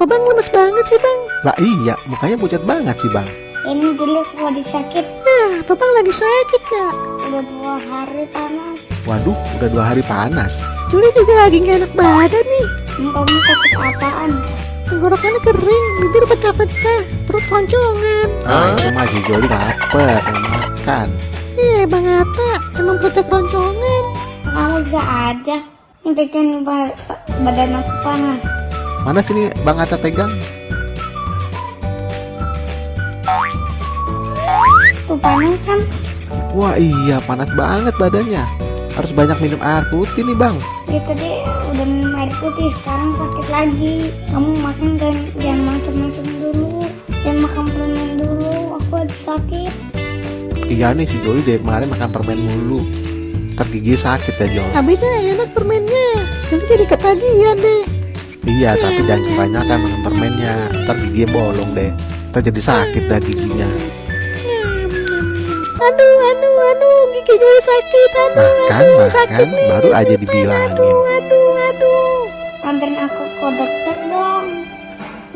Kok bang lemes banget sih bang? Lah iya, mukanya pucat banget sih bang. Ini dulu aku lagi sakit. Babang lagi sakit kak. Udah 2 hari panas. Waduh, udah 2 hari panas. Juli juga lagi gak enak badan nih. Kamu sakit apaan? Tenggorokannya kering, bibir pecah-pecah, perut roncongan. Itu mah Juli lapar, mau makan. Bang Atta, emang pucat roncongan. Kamu bisa aja. Ini bikin badan aku panas. Mana sini Bang Atta pegang? Tuh panas kan? Wah iya, panas banget badannya. Harus banyak minum air putih nih bang. Ya tadi udah minum air putih, sekarang sakit lagi. Kamu makan kan, jangan macam-macam dulu. Jangan makan permen dulu, aku lagi sakit. Iya nih si Joli dari kemarin makan permen mulu. Ntar gigi sakit ya Jol. Habisnya enak permennya, jadi ketagihan deh. Iya tapi jangan kebanyakan makan permennya, ntar gigi bolong deh. Ntar jadi sakit dah giginya. Aduh, gigi Joli sakit. Makan, baru aja dibilangin. Anterin aku ke dokter dong.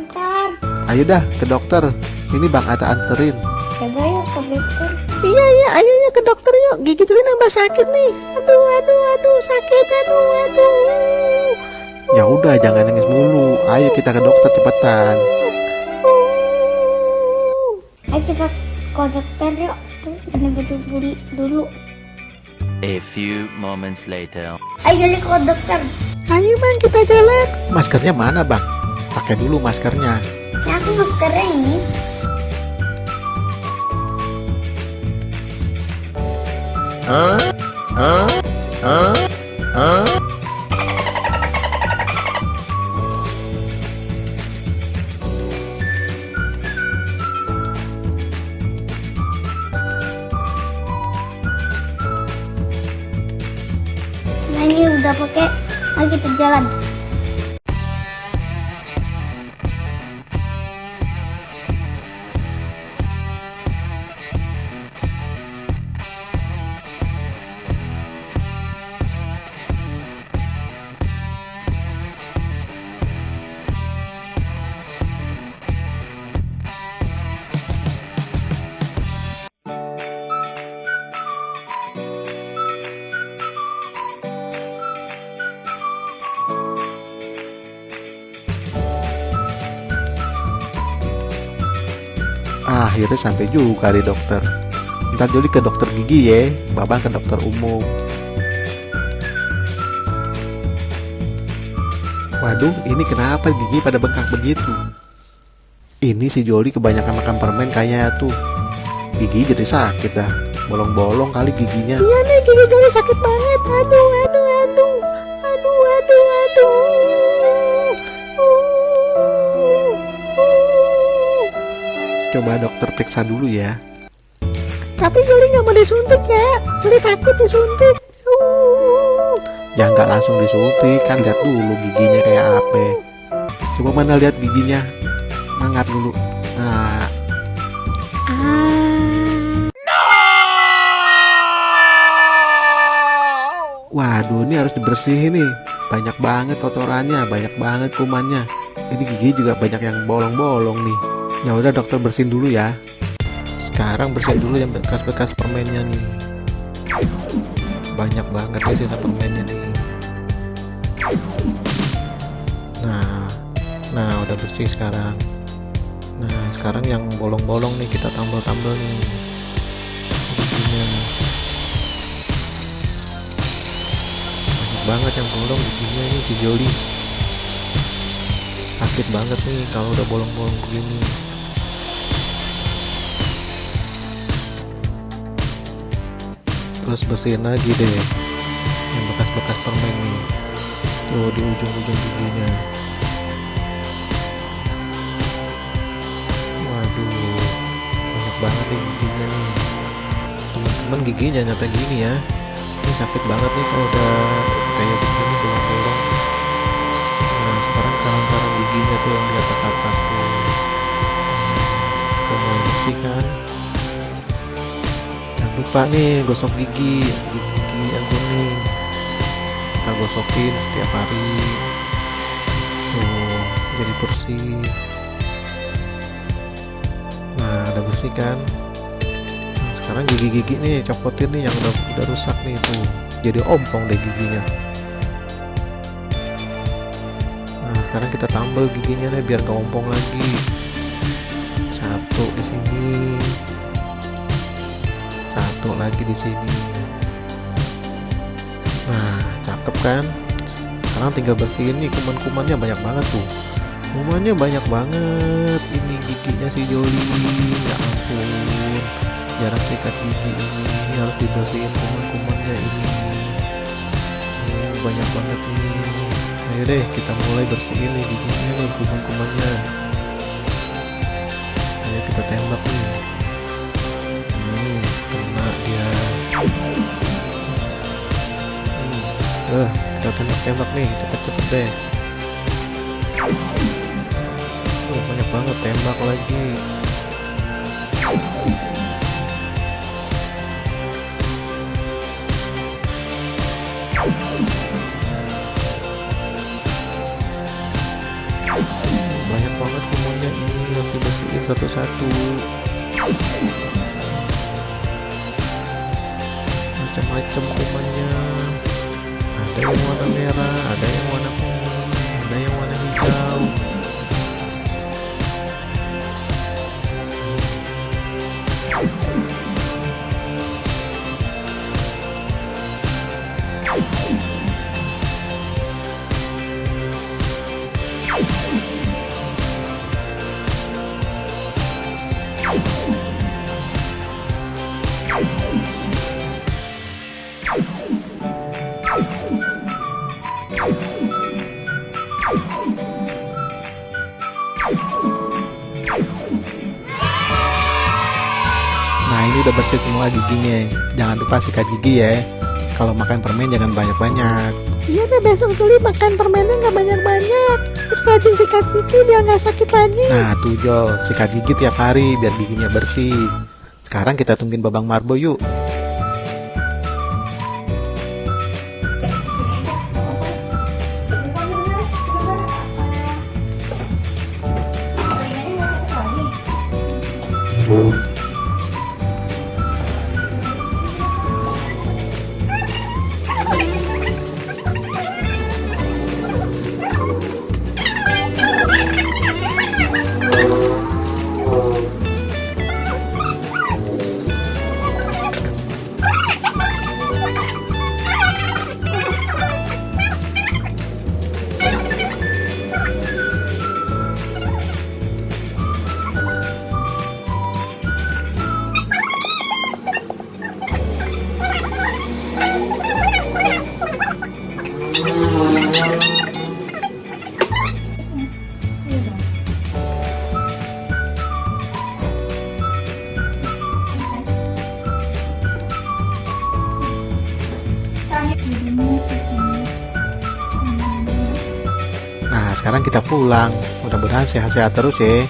Ntar. Ayo dah ke dokter. Ini Bang Atta anterin. Coba yuk ke dokter. Iya, ayo ya ke dokter yuk. Gigi Juli nambah sakit nih. Aduh, sakit, aduh. Ya udah, jangan nangis mulu. Ayo kita ke dokter cepetan. Ayo kita ke dokter yuk. Ganti baju dulu. A few moments later. Ayo Juli ke dokter. Ayo bang, kita jalan. Maskernya mana bang? Pakai dulu maskernya. Ya aku maskernya ini. Nah ini udah pakai, ayo kita jalan. Akhirnya sampai juga di dokter. Ntar Juli ke dokter gigi ya, babang ke dokter umum. Waduh, ini kenapa gigi pada bengkak begitu? Ini si Joli kebanyakan makan permen kayaknya tuh. Gigi jadi sakit dah, bolong-bolong kali giginya. Iya nih, gigi Joli sakit banget. Aduh. Coba dokter periksa dulu ya. Tapi Juli nggak mau disuntik ya. Juli takut disuntik. Ya nggak langsung disuntik, kan lihat dulu giginya kayak apa. Coba mana lihat giginya. Mangap dulu. Nah. Waduh, ini harus dibersihin nih. Banyak banget kotorannya, banyak banget kumannya. Ini gigi juga banyak yang bolong-bolong nih. Ya udah dokter bersihin dulu ya. Sekarang bersihin dulu yang bekas-bekas permennya nih. Banyak banget ya sisa permennya nih. Nah udah bersih sekarang. Nah sekarang yang bolong-bolong nih kita tambal-tambal nih giginya. Banyak banget yang bolong giginya ini si Joli. Sakit banget nih kalau udah bolong-bolong begini. Terus bersihin lagi deh yang bekas-bekas permen nih. Tuh di ujung-ujung giginya. Waduh, banyak banget nih giginya nih. Teman-teman giginya nyampe gini ya. Ini sakit banget nih kalau udah kayak begini bolong-bolong. Nah sekarang karang-karang giginya tuh yang di atas tuh. Udah mulai bersih kan. Lupa nih gosok gigi yang kuning, kita gosokin setiap hari tuh jadi bersih. Nah, udah bersih kan. Nah, sekarang gigi-gigi nih copotin nih yang udah rusak nih tuh. Jadi ompong deh giginya. Nah, sekarang kita tambal giginya nih biar gak ompong lagi. Satu di sini. Satu lagi di sini. Nah, cakep kan? Sekarang tinggal bersihin nih kuman-kumannya, banyak banget tuh. Kumannya banyak banget. Ini giginya si Jolin, ya ampun. Jarang sikat gigi ini harus dibersihin kuman-kumannya ini. Banyak banget nih. Ayo deh kita mulai bersihin nih giginya nih, kuman-kumannya. Ayo kita tembak nih. Kena dia. Kita tembak-tembak nih, cepet-cepet deh. Banyak banget, tembak lagi. Banyak banget kumannya ini, harus dibersihin satu-satu. Macam-macam kumannya. Ada yang warna merah, ada yang warna kuning, ada yang warna hijau. Nah, ini udah bersih semua giginya. Jangan lupa sikat gigi ya. Kalau makan permen jangan banyak-banyak. Iya deh, besok Juli makan permennya nggak banyak-banyak. Terus rajin sikat gigi biar nggak sakit lagi. Nah tuh Jol, sikat gigi tiap hari biar giginya bersih. Sekarang kita tungguin Babang Marbo yuk. Nah, sekarang kita pulang. Mudah-mudahan sehat-sehat terus ya.